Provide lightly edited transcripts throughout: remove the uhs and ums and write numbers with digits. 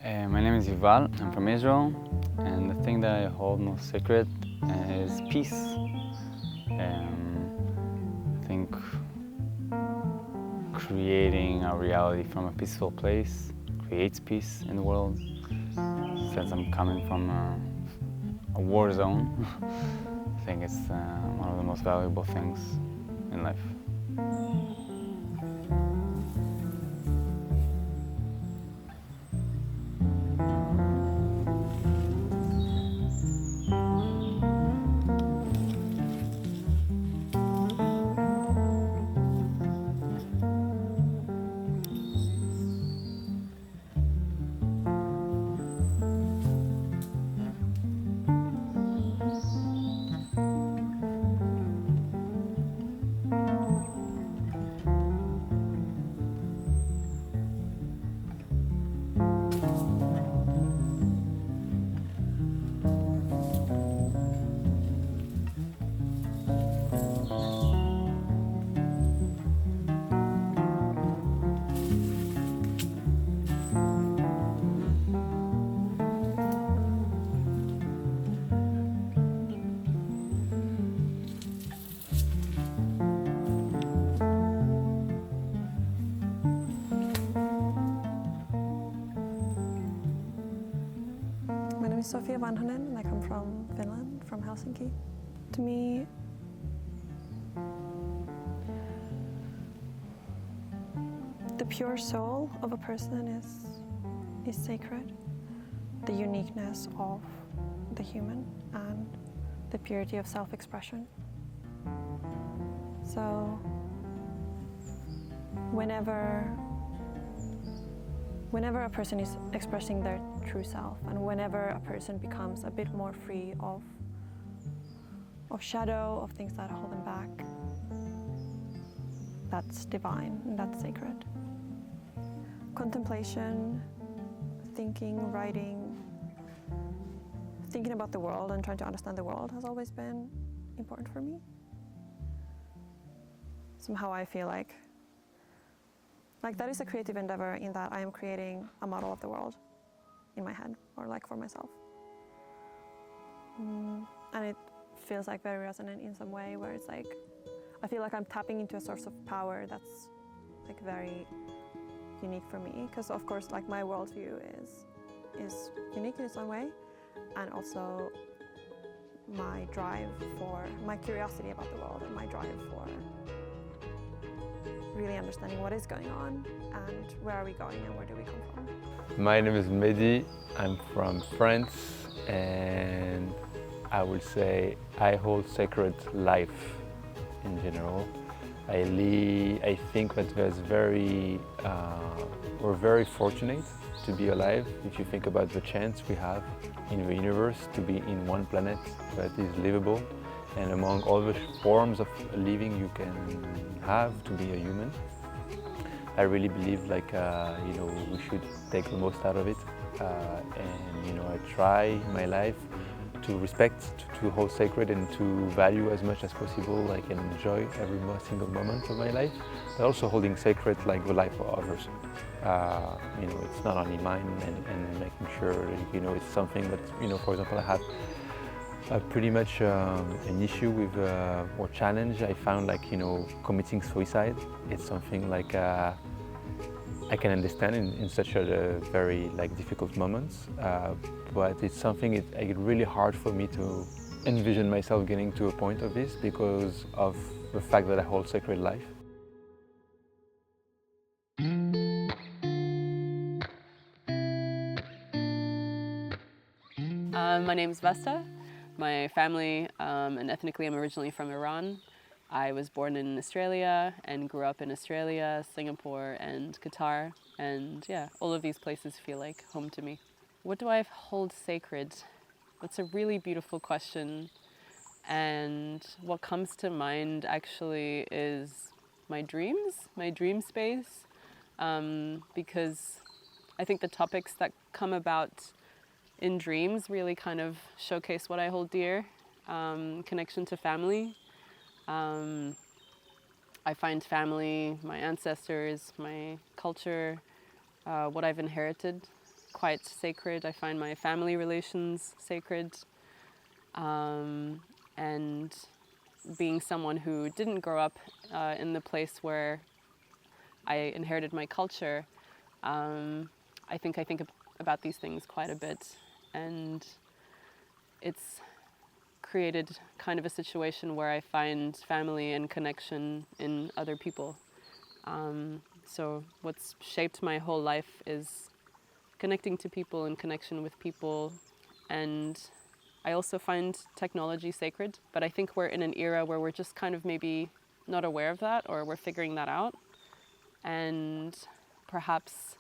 My name is Yuval, I'm from Israel, and the thing that I hold most sacred is peace. I think creating a reality from a peaceful place creates peace in the world. Since I'm coming from a war zone, I think it's one of the most valuable things in life. My name is Sofia Vanhanen and I come from Finland, from Helsinki. To me, the pure soul of a person is sacred. The uniqueness of the human and the purity of self-expression. So whenever a person is expressing their true self, and whenever a person becomes a bit more free of shadow, of things that hold them back, that's divine and that's sacred. Contemplation, thinking, writing, thinking about the world and trying to understand the world has always been important for me. Somehow I feel like that is a creative endeavor in that I am creating a model of the world in my head, or like for myself. And it feels like very resonant in some way, where it's like, I feel like I'm tapping into a source of power that's like very unique for me. Because of course, like my worldview is unique in its own way, and also my curiosity about the world and my drive for really understanding what is going on and where are we going and where do we come from. My name is Mehdi, I'm from France, and I would say I hold sacred life in general. I think that we're very fortunate to be alive. If you think about the chance we have in the universe to be in one planet that is livable, and among all the forms of living you can have to be a human, I really believe we should take the most out of it, and I try my life to respect, to hold sacred, and to value as much as possible, like, and enjoy every single moment of my life, but also holding sacred like the life of others. It's not only mine, and making sure it's something that, for example, I have pretty much an issue with or challenge. I found committing suicide. It's something I can understand in such a very difficult moments, but it's something it's really hard for me to envision myself getting to a point of this because of the fact that I hold sacred life. My name is Vesta. My family and ethnically I'm originally from Iran. I was born in Australia and grew up in Australia, Singapore and Qatar, and yeah, all of these places feel like home to me. What do I hold sacred? That's a really beautiful question, and what comes to mind actually is my dreams, my dream space, because I think the topics that come about in dreams really kind of showcase what I hold dear, connection to family. I find family, my ancestors, my culture, what I've inherited quite sacred. I find my family relations sacred. And being someone who didn't grow up in the place where I inherited my culture, I think about these things quite a bit, and it's created kind of a situation where I find family and connection in other people. So what's shaped my whole life is connecting to people and connection with people. And I also find technology sacred, but I think we're in an era where we're just kind of maybe not aware of that, or we're figuring that out. And perhaps,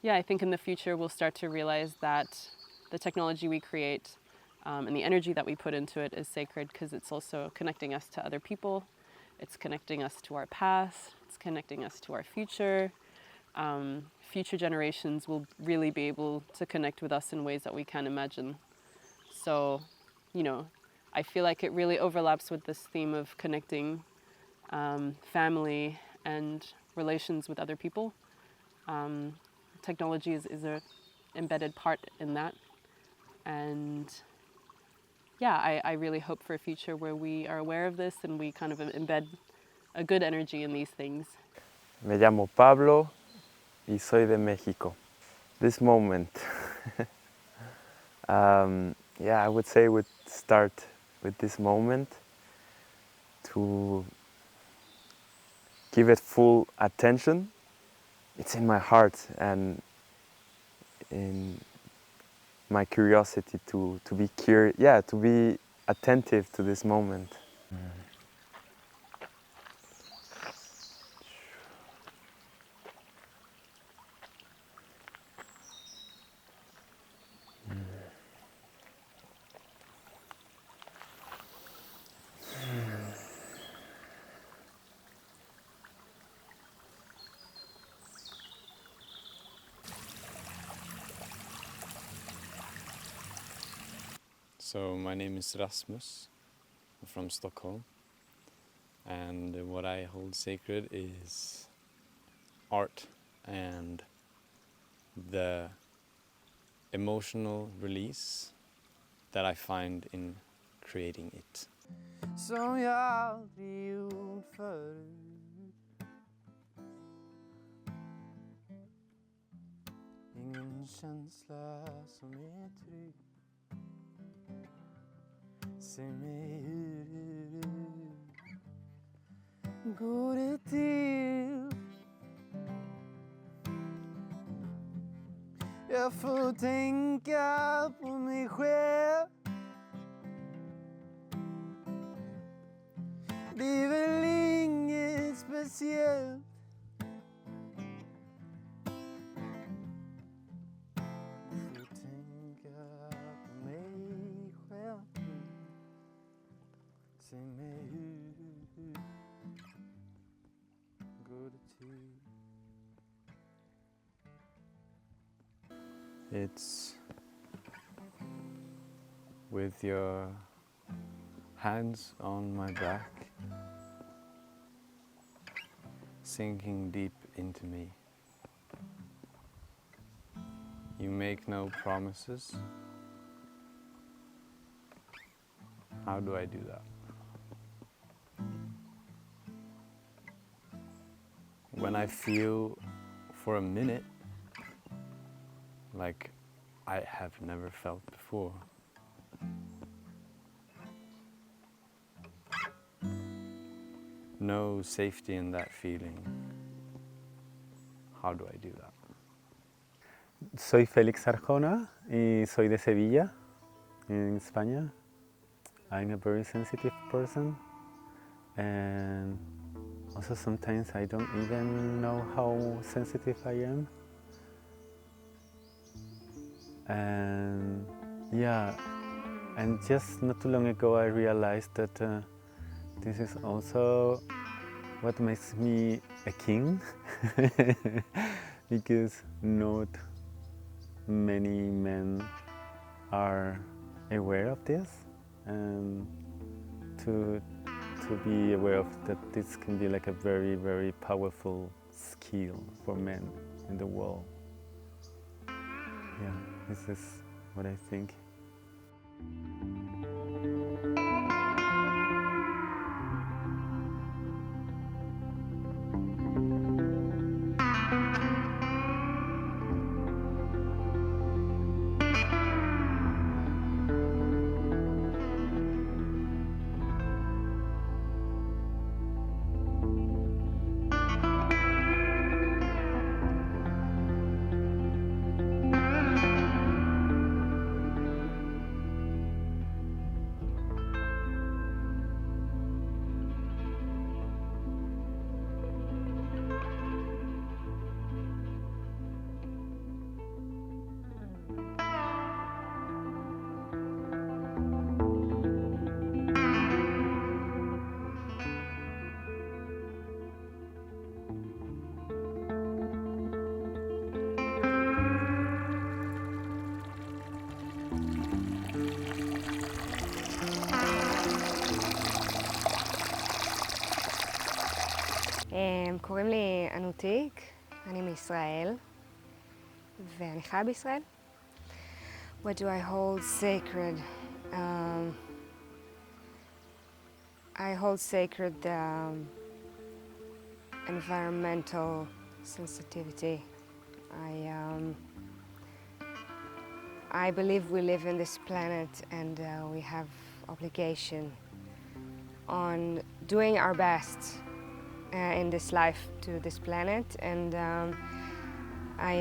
yeah, I think in the future we'll start to realize that the technology we create and the energy that we put into it is sacred, because it's also connecting us to other people. It's connecting us to our past. It's connecting us to our future. Future generations will really be able to connect with us in ways that we can't imagine. So, you know, I feel like it really overlaps with this theme of connecting family and relations with other people. Technology is an embedded part in that. And yeah, I really hope for a future where we are aware of this and we kind of embed a good energy in these things. Me llamo Pablo y soy de México. This moment, yeah, I would say would start with this moment to give it full attention. It's in my heart and in my curiosity to be to be attentive to this moment. So my name is Rasmus. I'm from Stockholm, and what I hold sacred is art and the emotional release that I find in creating it. Som jag aldrig gjort förut. Ingen känsla som är trygg. Säg mig hur går det till? Jag får tänka på mig själv. Det är väl inget speciellt. Får tänka på mig själv. Säg mig hur går det till? It's with your hands on my back, sinking deep into me. You make no promises. How do I do that? When I feel for a minute like I have never felt before. No safety in that feeling. How do I do that? Soy Félix Arjona y soy de Sevilla, en España. I'm a very sensitive person, and also sometimes I don't even know how sensitive I am. And yeah, and just not too long ago I realized that this is also what makes me a king, because not many men are aware of this, and to be aware of that this can be like a very, very powerful skill for men in the world. yeah, this is what I think. קוראים לי אנותיק, אני מישראל, ואני חיה בישראל. What do I hold sacred? I hold sacred environmental sensitivity. I believe we live in this planet and we have obligation on doing our best in this life to this planet, and I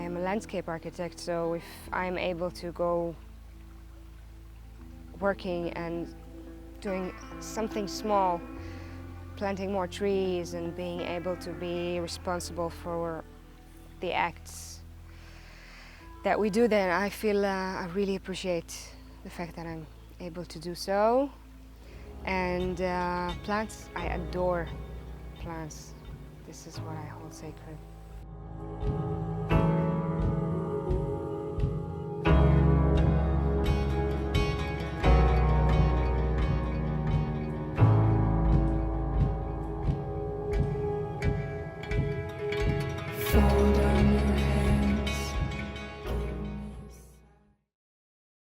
am a landscape architect, so if I'm able to go working and doing something small, planting more trees and being able to be responsible for the acts that we do, then I feel I really appreciate the fact that I'm able to do so. And plants, I adore plants. This is what I hold sacred.